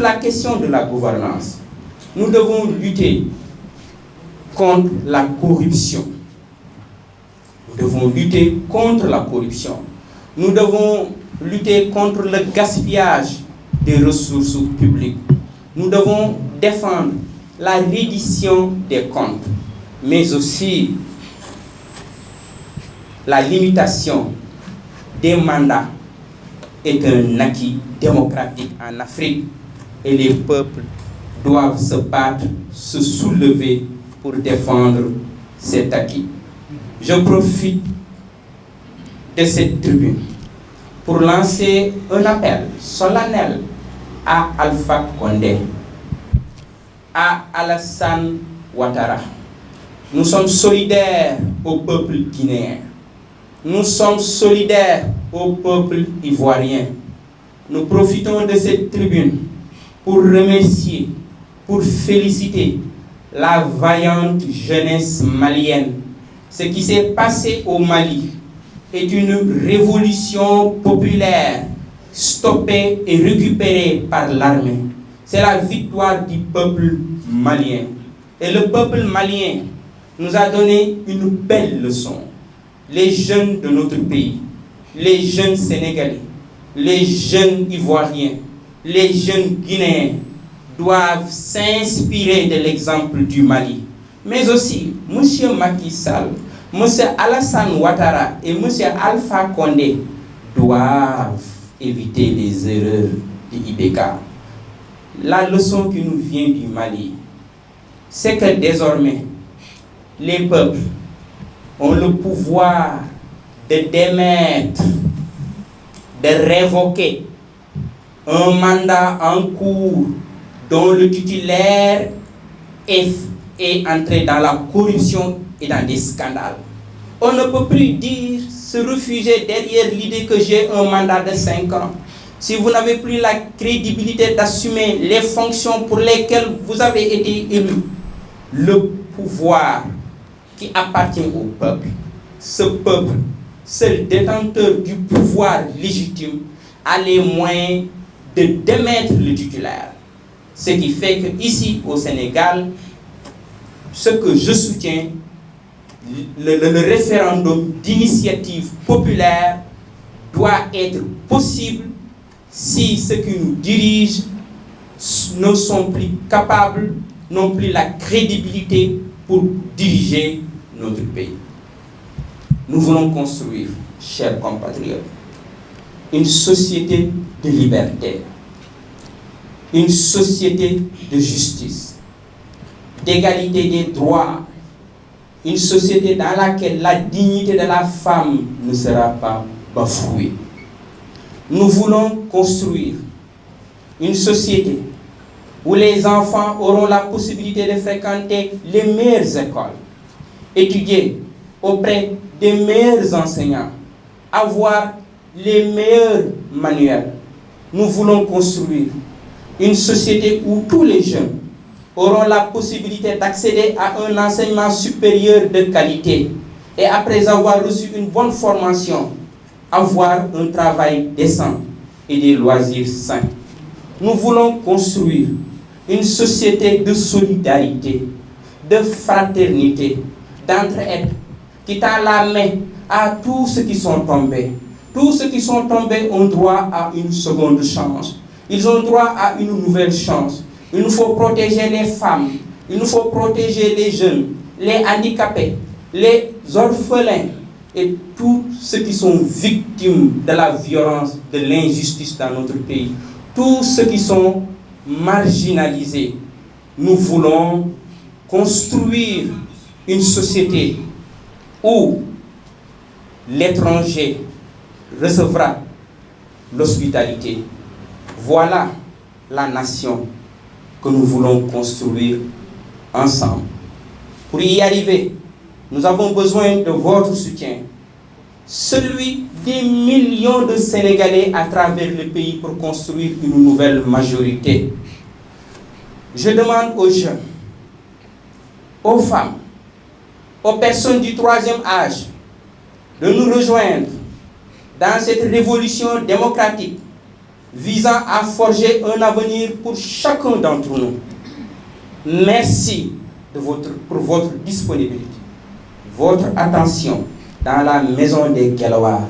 Sur la question de la gouvernance, nous devons lutter contre la corruption. Nous devons lutter contre la corruption. Nous devons lutter contre le gaspillage des ressources publiques. Nous devons défendre la reddition des comptes, mais aussi la limitation des mandats est un acquis démocratique en Afrique et les peuples doivent se battre, se soulever pour défendre cet acquis. Je profite de cette tribune pour lancer un appel solennel à Alpha Condé, à Alassane Ouattara. Nous sommes solidaires au peuple guinéen. Nous sommes solidaires au peuple ivoirien. Nous profitons de cette tribune pour remercier, pour féliciter la vaillante jeunesse malienne. Ce qui s'est passé au Mali est une révolution populaire stoppée et récupérée par l'armée. C'est la victoire du peuple malien. Et le peuple malien nous a donné une belle leçon. Les jeunes de notre pays, les jeunes sénégalais, les jeunes ivoiriens, les jeunes guinéens doivent s'inspirer de l'exemple du Mali. Mais aussi, M. Macky Sall, M. Alassane Ouattara et M. Alpha Condé doivent éviter les erreurs du IBK. La leçon qui nous vient du Mali, c'est que désormais, les peuples ont le pouvoir de démettre, de révoquer un mandat en cours dont le titulaire est entré dans la corruption et dans des scandales. On ne peut plus dire, se refuser derrière l'idée que j'ai un mandat de 5 ans. Si vous n'avez plus la crédibilité d'assumer les fonctions pour lesquelles vous avez été élu, le pouvoir qui appartient au peuple, ce peuple, seul détenteur du pouvoir légitime, a les moyens de démettre le titulaire. Ce qui fait qu'ici, au Sénégal, ce que je soutiens, le référendum d'initiative populaire doit être possible si ceux qui nous dirigent ne sont plus capables, n'ont plus la crédibilité pour diriger notre pays. Nous voulons construire, chers compatriotes, une société de liberté, une société de justice, d'égalité des droits, une société dans laquelle la dignité de la femme ne sera pas bafouée. Nous voulons construire une société où les enfants auront la possibilité de fréquenter les meilleures écoles, étudier auprès des meilleurs enseignants, avoir les meilleurs manuels. Nous voulons construire une société où tous les jeunes auront la possibilité d'accéder à un enseignement supérieur de qualité et après avoir reçu une bonne formation, avoir un travail décent et des loisirs sains. Nous voulons construire une société de solidarité, de fraternité, d'entraide, qui tend la main à tous ceux qui sont tombés. Tous ceux qui sont tombés ont droit à une seconde chance. Ils ont droit à une nouvelle chance. Il nous faut protéger les femmes, il nous faut protéger les jeunes, les handicapés, les orphelins et tous ceux qui sont victimes de la violence, de l'injustice dans notre pays. Tous ceux qui sont marginalisés. Nous voulons construire une société où l'étranger recevra l'hospitalité. Voilà la nation que nous voulons construire ensemble. Pour y arriver, nous avons besoin de votre soutien, celui des millions de Sénégalais à travers le pays pour construire une nouvelle majorité. Je demande aux jeunes, aux femmes, aux personnes du troisième âge de nous rejoindre dans cette révolution démocratique visant à forger un avenir pour chacun d'entre nous. Merci pour votre disponibilité, votre attention dans la maison des Guelwaars.